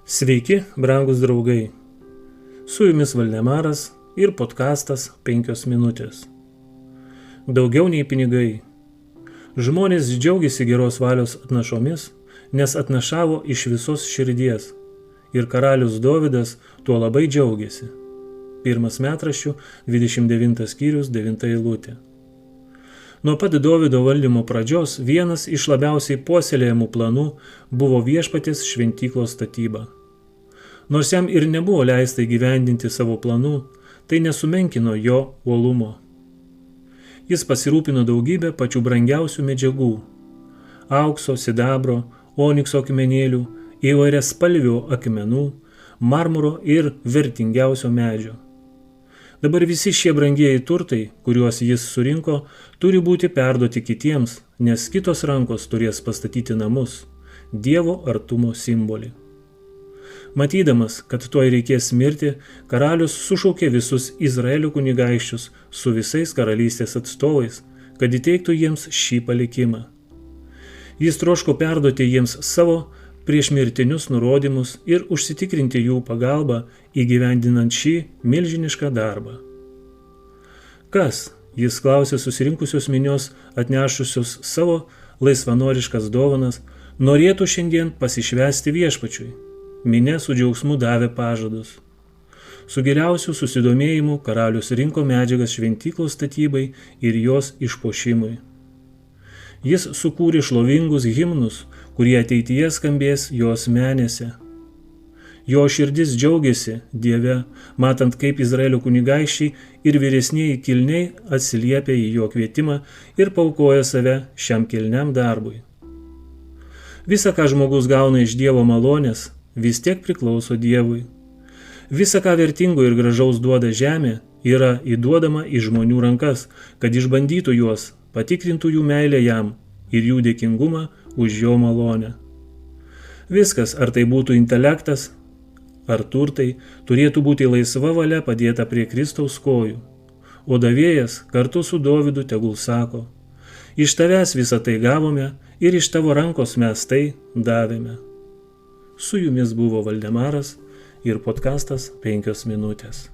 Sveiki, brangus draugai. Su jumis Valdemaras ir podkastas 5 minutės. Daugiau nei pinigai. Žmonės džiaugiasi geros valios atnašomis, nes atnašavo iš visos širdies. Ir karalius Dovydas tuo labai džiaugiasi. 1 Metraščių 29 skyrius 9 eilutė. Nuo pat Dovydo valdymo pradžios vienas iš labiausiai puoselėjamų planų buvo viešpaties šventyklos statyba. Nors jam ir nebuvo leista įgyvendinti savo planų, tai nesumenkino jo uolumo. Jis pasirūpino daugybę pačių brangiausių medžiagų – aukso, sidabro, onikso akmenėlių, įvairias spalvių akmenų, marmuro ir vertingiausio medžio. Dabar visi šie brangieji turtai, kuriuos jis surinko, turi būti perduoti kitiems, nes kitos rankos turės pastatyti namus, Dievo artumo simbolį. Matydamas, kad tuoj reikės mirti, karalius sušaukė visus Izraelio kunigaikščius su visais karalystės atstovais, kad įteiktų jiems šį palikimą. Jis troško perduoti jiems savo priešmirtinius nurodymus ir užsitikrinti jų pagalbą įgyvendinant šį milžinišką darbą. Kas, jis klausė susirinkusios minios atnešusios savo laisvanoriškas dovanas, norėtų šiandien pasišvęsti viešpačiui? Minia su džiaugsmu davė pažadus. Su giliausiu susidomėjimu karalius rinko medžiagas šventyklos statybai ir jos išpuošimui. Jis sukūrė šlovingus himnus, kurie ateityje skambės jo asmenėse. Jo širdis džiaugiasi Dieve, matant, kaip Izraelio kunigaikščiai ir vyresnieji kilniai atsiliepia į jo kvietimą ir paaukoja save šiam kilniam darbui. Visa, ką žmogus gauna iš Dievo malonės, vis tiek priklauso Dievui. Visa, ką vertingo ir gražaus duoda žemė, yra įduodama į žmonių rankas, kad išbandytų juos, patikrintų jų meilę jam ir jų dėkingumą už jo malonę. Viskas, ar tai būtų intelektas, ar turtai, turėtų būti laisva valia padėta prie Kristaus kojų. O davėjas kartu su Dovydu tegul sako: iš tavęs visą tai gavome ir iš tavo rankos mes tai davėme. Su jumis buvo Valdemaras ir podkastas 5 minutės.